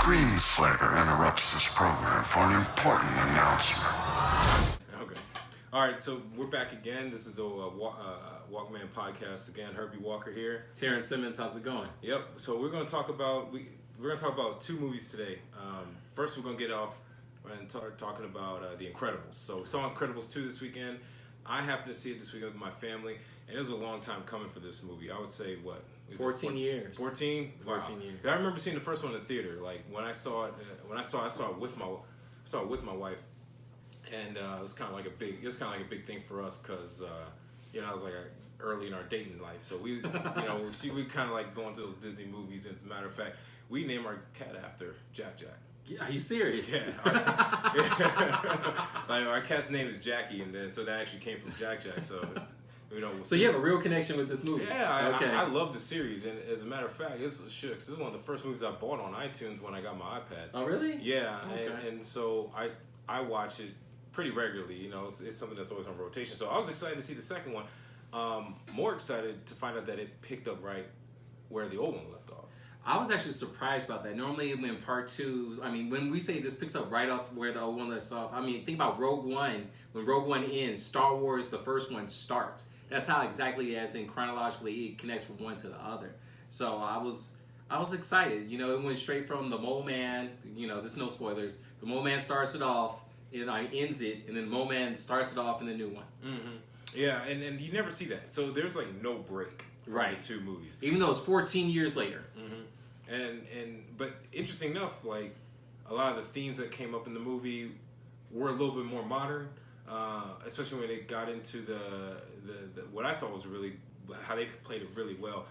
Screen Slater interrupts this program for an important announcement. Okay. All right, so we're back again. This is the Walkman podcast again. Herbie Walker here. Terrence Simmons, how's it going? Yep. So we're going to talk about two movies today. First, we're going to get off and talking about The Incredibles. So we saw Incredibles 2 this weekend. I happened to see it this weekend with my family, and it was a long time coming for this movie. I would say, what? 14 years. 14? Wow. 14 years. I remember seeing the first one in the theater. Like, when I saw it, I saw it with my wife. And it was kind of like a big thing for us because I was like early in our dating life, so we we kind of like going to those Disney movies. And as a matter of fact, we named our cat after Jack. Yeah, are you serious? Yeah. Like our cat's name is Jackie, and then so that actually came from Jack. So So you have a real connection with this movie? Yeah, okay. I love the series, and as a matter of fact, this is one of the first movies I bought on iTunes when I got my iPad. Oh really? Yeah, okay. and so I watch it pretty regularly. It's something that's always on rotation. So I was excited to see the second one. More excited to find out that it picked up right where the old one left off. I was actually surprised about that. Normally, when part two, when we say this picks up right off where the old one left off, think about Rogue One. When Rogue One ends, Star Wars, the first one, starts. That's how exactly, as in chronologically, it connects from one to the other. So I was excited. It went straight from the Mole Man. There's no spoilers. The Mole Man starts it off. It ends it, and then the Mole Man starts it off in the new one. Mm-hmm. Yeah, and you never see that. So there's like no break from right. the two movies, even though it's 14 years later. Mm-hmm. But interesting enough, like a lot of the themes that came up in the movie were a little bit more modern, especially when it got into the what I thought was really how they played it really well.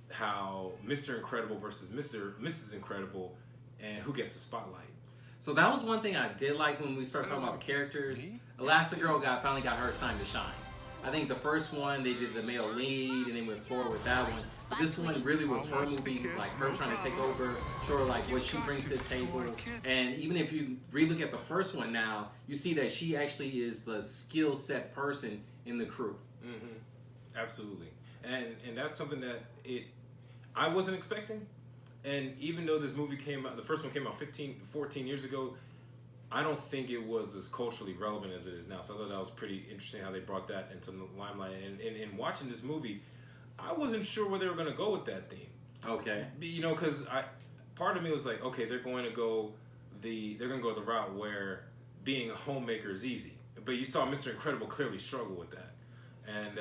How Mr. Incredible versus Mrs. Incredible, and who gets the spotlight. So that was one thing I did like when we started talking about the characters. Elastigirl finally got her time to shine. I think the first one, they did the male lead, and they went forward with that one. But this one really was her movie, like her trying to take over, show her like what she brings to the table. And even if you relook at the first one now, you see that she actually is the skill set person in the crew. Mm-hmm. Absolutely. And that's something that I wasn't expecting. And even though this movie the first one came out 14 years ago, I don't think it was as culturally relevant as it is now. So I thought that was pretty interesting how they brought that into the limelight. And in watching this movie, I wasn't sure where they were going to go with that theme. Okay. Because part of me was like, okay, they're going to go the route where being a homemaker is easy. But you saw Mr. Incredible clearly struggle with that. And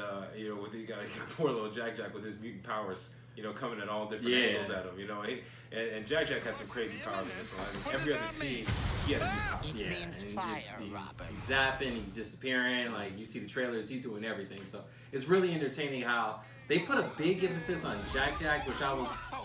with the guy, poor little Jack with his mutant powers, coming at all different angles at him, and Jack had some crazy powers in this one. Every other scene, he had a new power. Yeah, he's zapping, he's disappearing. Like you see the trailers, he's doing everything. So it's really entertaining how they put a big emphasis on Jack, which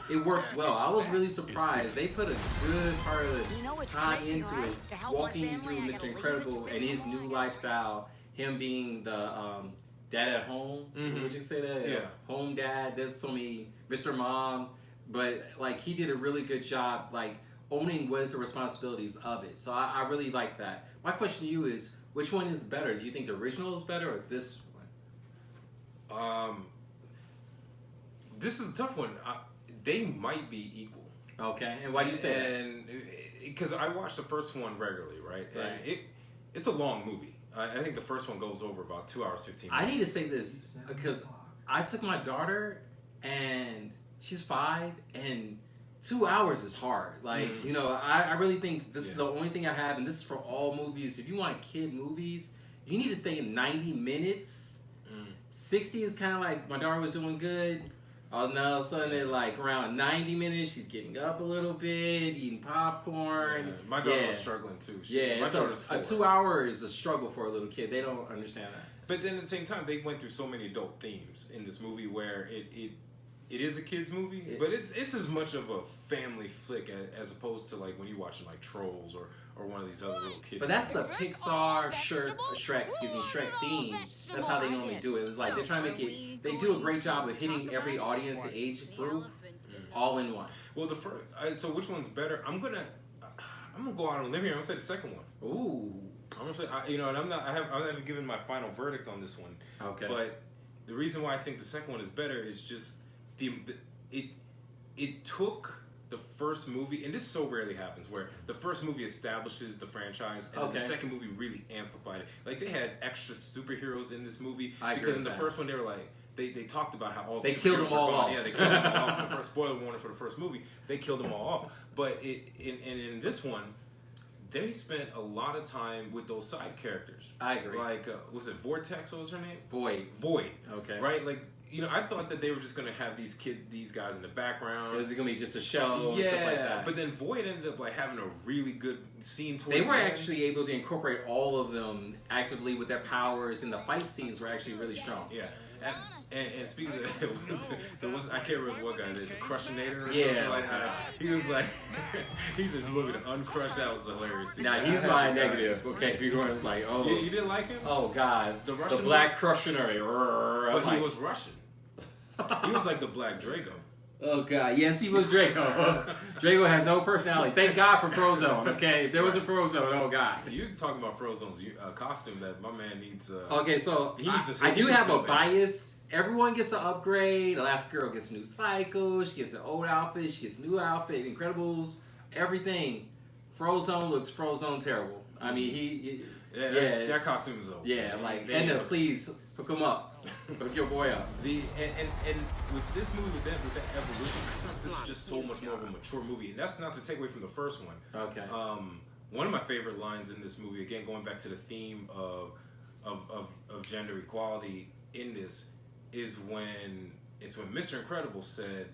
it worked well. I was really surprised. They put a good part of time into it, walking you through Mr. Incredible and his new lifestyle. Him being the dad at home. Mm-hmm. Would you say that? Yeah. Home dad. There's so many Mr. Mom, but like he did a really good job, like owning what is the responsibilities of it. So I really like that. My question to you is, which one is better? Do you think the original is better or this one? This is a tough one. They might be equal. Okay, and why do you say that? And because I watched the first one regularly, right? Right. And it's a long movie. I think the first one goes over about 2 hours 15 minutes. I need to say this because I took my daughter and she's 5 and 2 hours is hard. Like, I really think this is the only thing I have, and this is for all movies. If you want kid movies, you need to stay in 90 minutes. 60 is kind of like my daughter was doing good. Now all of a sudden, at like around 90 minutes, she's getting up a little bit, eating popcorn. Yeah, my daughter was struggling too. My daughter's 4. A 2 hour is a struggle for a little kid. They don't understand that. But then at the same time, they went through so many adult themes in this movie where it is a kid's movie, but it's as much of a family flick as opposed to like when you're watching like Trolls or one of these other little kids. But that's the Pixar Shrek theme. That's how they normally do it. It's like they're trying to make it. They do a great job of hitting every audience and age group all in one. Well, so which one's better? I'm gonna go out on a limb here. I'm gonna say the second one. Ooh. I'm gonna say and I haven't given my final verdict on this one. Okay. But the reason why I think the second one is better is just it took the first movie, and this so rarely happens, where the first movie establishes the franchise, and then the second movie really amplified it. Like, they had extra superheroes in this movie, because in the first one they were like, they talked about how all the they killed them all off. Yeah, they killed them all off in the first. Spoiler warning for the first movie, they killed them all off. But in this one, they spent a lot of time with those side characters. I agree. Like, was it Vortex? What was her name? Void. Okay. Right? Like, I thought that they were just going to have these guys in the background. It was going to be just a show and stuff like that. But then Void ended up like having a really good scene towards They were the end. actually able to incorporate all of them actively with their powers, and the fight scenes were actually really strong. Yeah. And speaking of that, there was I can't remember what guy did, the Crushinator or Yeah, something like that. He was like, he says movie to uncrush. That was hilarious. Now he's my negative. Okay, people was like, oh, you didn't like him? Oh God, the Russian Black Crushinator. But like, he was Russian. He was like the Black Drago. Oh God, yes, he was Drago. Drago has no personality. Thank God for Frozone. Okay, if there wasn't Frozone, oh God. You was talking about Frozone's costume that my man needs. Okay, so I do have a bias. Everyone gets an upgrade. Elastigirl gets a new cycle. She gets an old outfit. She gets a new outfit. Incredibles, everything. Frozone looks Frozone terrible. I mean, that costume is over. Yeah, like Edna, please hook him up. Hook your boy up. And with this movie, with that evolution, I thought this was just so much more of a mature movie, and that's not to take away from the first one. Okay. One of my favorite lines in this movie, again going back to the theme of gender equality in this, is when Mr. Incredible said,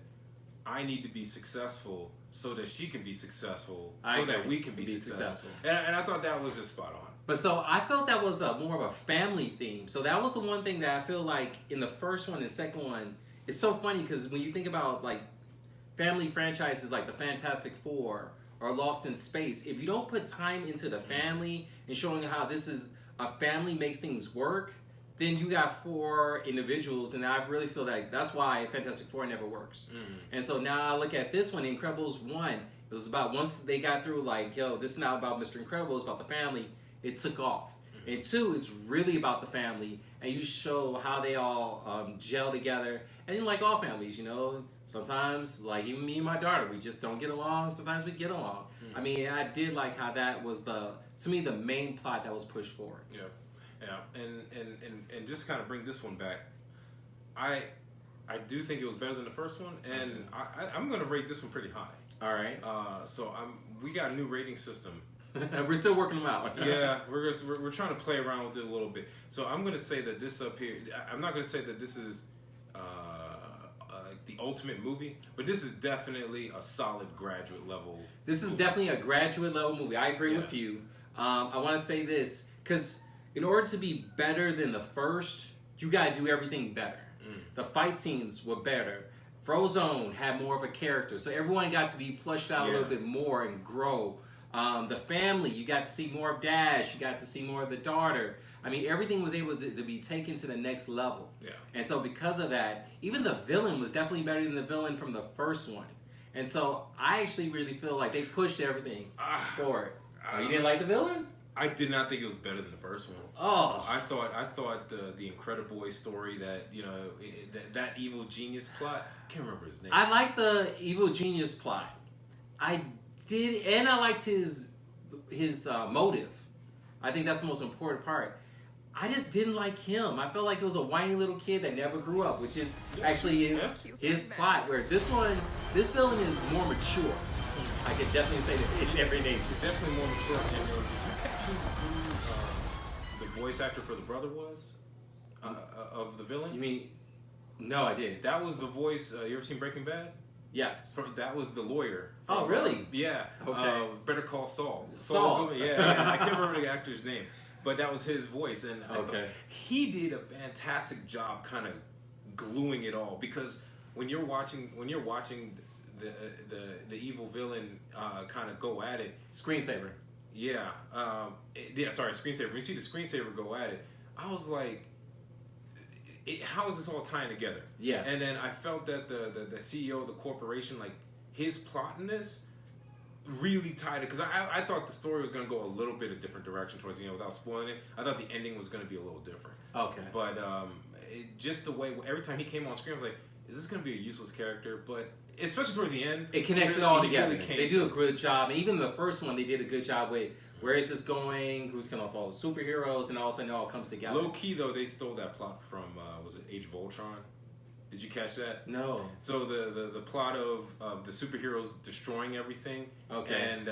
"I need to be successful so that she can be successful, so that we can be successful." And I thought that was just spot on. But so I felt that was more of a family theme. So that was the one thing that I feel like in the first one and second one, it's so funny because when you think about like family franchises like the Fantastic Four or Lost in Space, if you don't put time into the family and showing how this is a family makes things work, then you got four individuals, and I really feel like that's why Fantastic Four never works. And so now I look at this one, Incredibles 1, it was about once they got through like, yo, this is not about Mr. Incredible, it's about the family, it took off. And 2, it's really about the family, and you show how they all gel together. And then like all families, you know, sometimes like even me and my daughter, we just don't get along, sometimes we get along. I mean, I did like how that was to me, the main plot that was pushed forward. Yeah, and just kind of bring this one back. I do think it was better than the first one, and I'm going to rate this one pretty high. All right. So we got a new rating system. We're still working them out. Yeah, we're trying to play around with it a little bit. So I'm going to say that this up here. I'm not going to say that this is the ultimate movie, but this is definitely a solid graduate level. This is definitely a graduate level movie. I agree with you. I want to say this because in order to be better than the first, you got to do everything better. The fight scenes were better. Frozone had more of a character, so everyone got to be fleshed out a little bit more and grow. The family, you got to see more of Dash, you got to see more of the daughter. I mean, everything was able to be taken to the next level. Yeah. And so because of that, even the villain was definitely better than the villain from the first one. And so I actually really feel like they pushed everything forward. You didn't like the villain? I did not think it was better than the first one. Oh, I thought the Incrediboy story, that that evil genius plot. I can't remember his name. I like the evil genius plot. I did, and I liked his motive. I think that's the most important part. I just didn't like him. I felt like it was a whiny little kid that never grew up, which is actually his plot. Where this villain is more mature. I could definitely say that in every nation. Definitely more mature. And did you catch who the voice actor for the brother was of the villain? You mean? No, I didn't. That was the voice. You ever seen Breaking Bad? Yes. That was the lawyer. Oh, really? Yeah. Okay. Better Call Saul. Saul. Yeah. I can't remember the actor's name, but that was his voice, and I thought he did a fantastic job, kind of gluing it all. Because when you're watching the evil villain kind of go at it, screensaver. Yeah. Screensaver. When you see the screensaver go at it, I was like, how is this all tying together? Yes. And then I felt that the CEO of the corporation, like his plot in this, really tied it, because I thought the story was going to go a little bit a different direction towards the end without spoiling it. I thought the ending was going to be a little different. Okay. But just the way every time he came on screen, I was like, is this going to be a useless character? But especially towards the end, it connects it all he together. really came They do a good job, and even the first one, they did a good job with where is this going, who's going to follow the superheroes, and all of a sudden it all comes together. Low key though, they stole that plot from was it Age of Ultron? Did you catch that? No. So the plot of the superheroes destroying everything. Okay. And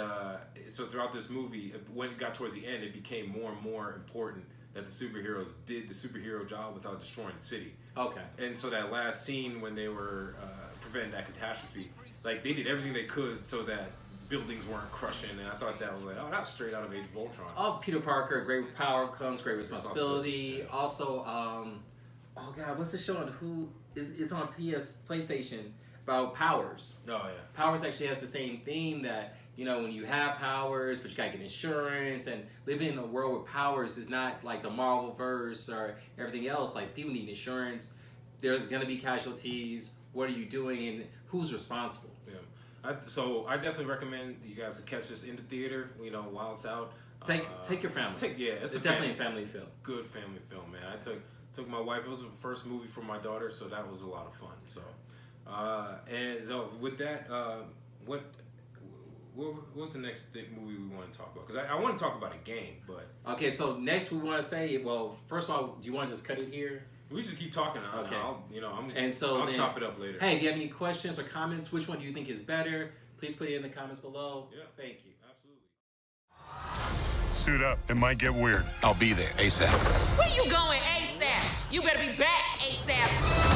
so throughout this movie, when it got towards the end, it became more and more important that the superheroes did the superhero job without destroying the city. Okay. And so that last scene when they were preventing that catastrophe, like they did everything they could so that buildings weren't crushing. And I thought that was like, oh, that's straight out of Age of Ultron. Oh, Peter Parker, great power comes great responsibility. Also, oh God, what's the show on who? It's on PlayStation about powers. Oh yeah. Powers actually has the same theme that, you know, when you have powers, but you gotta get insurance, and living in a world with powers is not like the Marvel verse or everything else. Like, people need insurance. There's gonna be casualties. What are you doing, and who's responsible? Yeah. So I definitely recommend you guys to catch this in the theater. You know, while it's out. Take your family. It's definitely a family film. Good family film, man. I took my wife. It was the first movie for my daughter, so that was a lot of fun. So, and so with that, what's the next movie we want to talk about? Because I want to talk about a game, but okay. So next we want to say, well, first of all, do you want to just cut it here? we just keep talking. Okay. I'll chop it up later. Hey, if you have any questions or comments, which one do you think is better? Please put it in the comments below. Yeah. Thank you. Absolutely. Suit up. It might get weird. I'll be there ASAP. Where you going ASAP? You better be back ASAP.